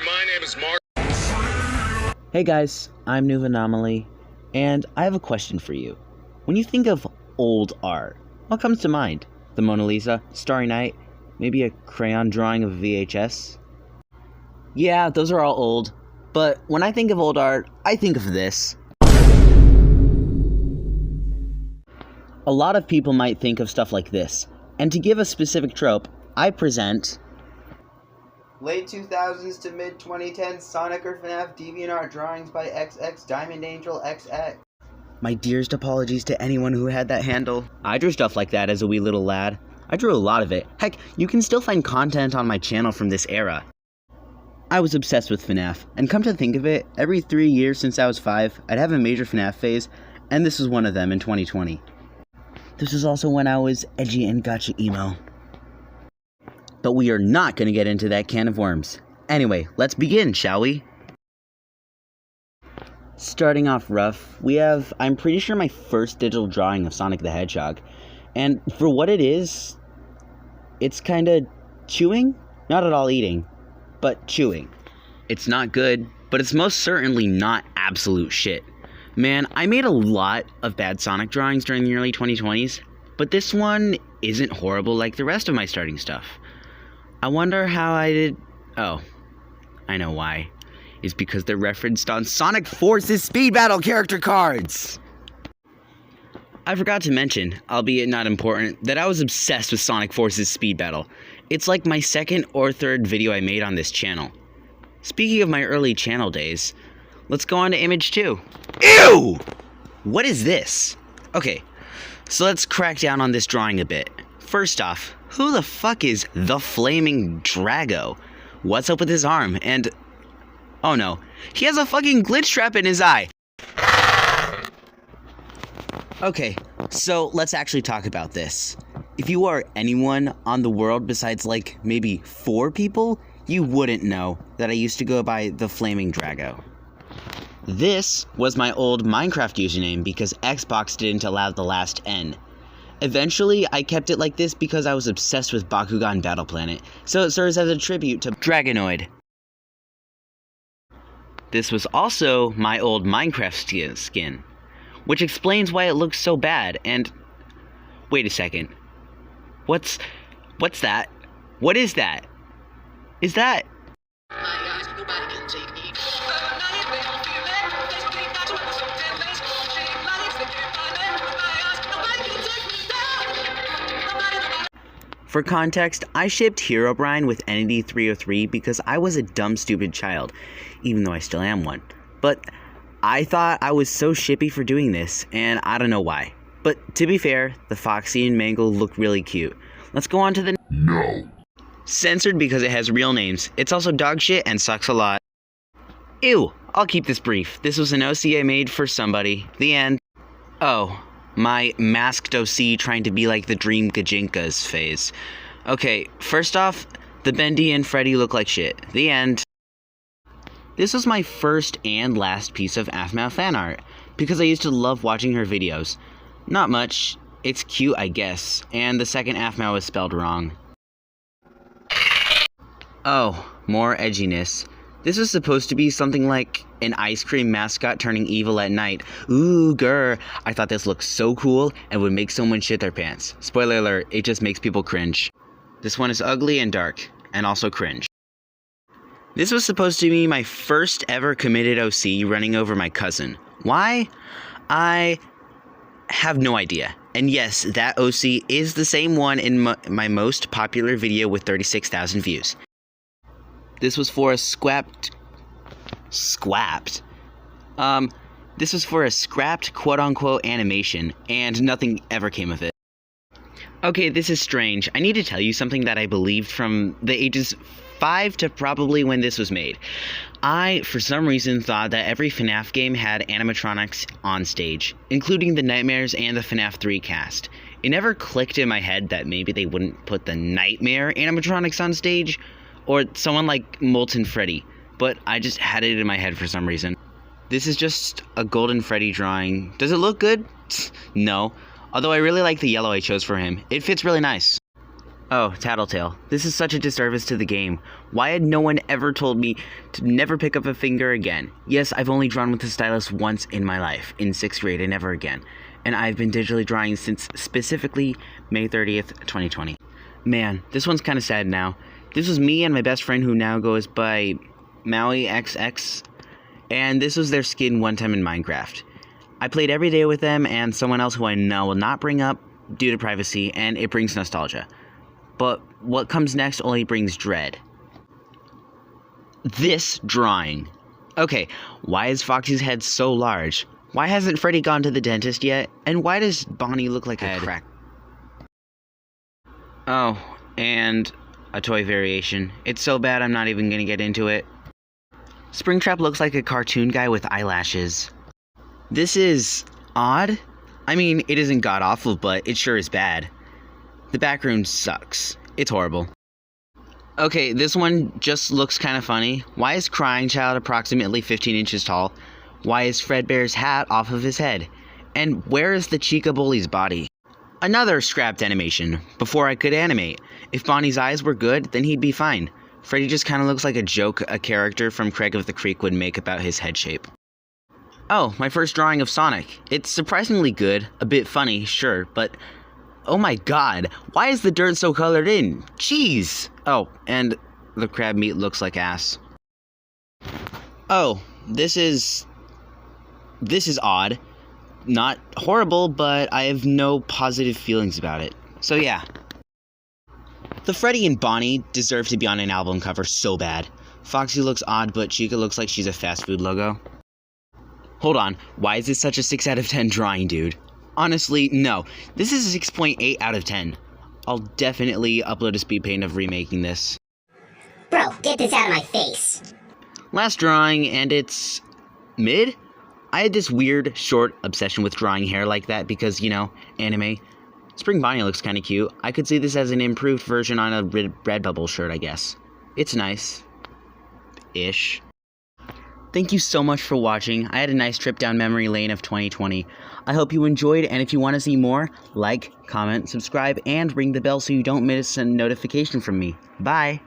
My name is Mark. Hey guys, I'm LUMINO.NUVA, and I have a question for you. When you think of old art, what comes to mind? The Mona Lisa, Starry Night, maybe a crayon drawing of a VHS? Yeah, those are all old, but when I think of old art, I think of this. A lot of people might think of stuff like this, and to give a specific trope, I present Late 2000s to mid 2010s Sonic or FNAF DeviantArt drawings by XX Diamond Angel XX. My dearest apologies to anyone who had that handle. I drew stuff like that as a wee little lad. I drew a lot of it. Heck, you can still find content on my channel from this era. I was obsessed with FNAF, and come to think of it, every 3 years since I was 5, I'd have a major FNAF phase, and this was one of them in 2020. This is also when I was edgy and gotcha emo. But we are not going to get into that can of worms. Anyway, let's begin, shall we? Starting off rough, we have, I'm pretty sure, my first digital drawing of Sonic the Hedgehog. And for what it is, it's kind of chewing? Not at all eating, but chewing. It's not good, but it's most certainly not absolute shit. Man, I made a lot of bad Sonic drawings during the early 2020s, but this one isn't horrible like the rest of my starting stuff. I wonder how I did... Oh, I know why. It's because they're referenced on Sonic Force's Speed Battle character cards! I forgot to mention, albeit not important, that I was obsessed with Sonic Force's Speed Battle. It's like my second or third video I made on this channel. Speaking of my early channel days, let's go on to image 2. Ew! What is this? Okay, so let's crack down on this drawing a bit. First off, who the fuck is the Flaming Drago? What's up with his arm? And... oh no, he has a fucking glitch trap in his eye! Okay, so let's actually talk about this. If you are anyone on the world besides like maybe 4 people, you wouldn't know that I used to go by the Flaming Drago. This was my old Minecraft username because Xbox didn't allow the last N. Eventually, I kept it like this because I was obsessed with Bakugan Battle Planet, so it serves as a tribute to Dragonoid. This was also my old Minecraft skin, which explains why it looks so bad, and... wait a second. What's that? What is that? Is that... For context, I shipped Herobrine with Entity 303 because I was a dumb, stupid child, even though I still am one. But I thought I was so shippy for doing this, and I don't know why. But to be fair, the Foxy and Mangle look really cute. Let's go on to the... No. Censored because it has real names. It's also dog shit and sucks a lot. Ew, I'll keep this brief. This was an OC I made for somebody. The end. Oh. My masked OC trying to be like the Dream Gajinkas phase. Okay, first off, the Bendy and Freddy look like shit. The end. This was my first and last piece of Aphmau fan art, because I used to love watching her videos. Not much. It's cute, I guess, and the second Aphmau is spelled wrong. Oh, more edginess. This was supposed to be something like an ice cream mascot turning evil at night. Ooh, grr. I thought this looked so cool and would make someone shit their pants. Spoiler alert, it just makes people cringe. This one is ugly and dark, and also cringe. This was supposed to be my first ever committed OC running over my cousin. Why? I have no idea. And yes, that OC is the same one in my most popular video with 36,000 views. This was for a scrapped, quote-unquote animation, and nothing ever came of it. Okay, this is strange. I need to tell you something that I believed from the ages 5 to probably when this was made. I, for some reason, thought that every FNAF game had animatronics on stage, including the Nightmares and the FNAF 3 cast. It never clicked in my head that maybe they wouldn't put the Nightmare animatronics on stage, or someone like Molten Freddy, but I just had it in my head for some reason. This is just a Golden Freddy drawing. Does it look good? No. Although I really like the yellow I chose for him. It fits really nice. Oh, Tattletale. This is such a disservice to the game. Why had no one ever told me to never pick up a finger again? Yes, I've only drawn with the stylus once in my life, in 6th grade and never again. And I've been digitally drawing since specifically May 30th, 2020. Man, this one's kind of sad now. This was me and my best friend who now goes by Maui XX, and this was their skin one time in Minecraft. I played every day with them and someone else who I now will not bring up due to privacy, and it brings nostalgia. But what comes next only brings dread. This drawing. Okay, why is Foxy's head so large? Why hasn't Freddy gone to the dentist yet? And why does Bonnie look like a crack? Oh, and a toy variation. It's so bad I'm not even gonna get into it. Springtrap looks like a cartoon guy with eyelashes. This is odd. I mean, it isn't god-awful, but it sure is bad. The background sucks. It's horrible. Okay, this one just looks kind of funny. Why is Crying Child approximately 15 inches tall? Why is Fredbear's hat off of his head? And where is the Chica Bully's body? Another scrapped animation, before I could animate. If Bonnie's eyes were good, then he'd be fine. Freddy just kind of looks like a joke a character from Craig of the Creek would make about his head shape. Oh, my first drawing of Sonic. It's surprisingly good, a bit funny, sure, but oh my god, why is the dirt so colored in? Jeez! Oh, and the crab meat looks like ass. Oh, this is odd. Not horrible, but I have no positive feelings about it. So yeah. The Freddy and Bonnie deserve to be on an album cover so bad. Foxy looks odd, but Chica looks like she's a fast food logo. Hold on, why is this such a 6 out of 10 drawing, dude? Honestly, no. This is a 6.8 out of 10. I'll definitely upload a speed paint of remaking this. Bro, get this out of my face. Last drawing, and it's mid? I had this weird, short obsession with drawing hair like that because, you know, anime. Spring Bonnie looks kind of cute. I could see this as an improved version on a Redbubble shirt, I guess. It's nice. Ish. Thank you so much for watching. I had a nice trip down memory lane of 2020. I hope you enjoyed, and if you want to see more, like, comment, subscribe, and ring the bell so you don't miss a notification from me. Bye!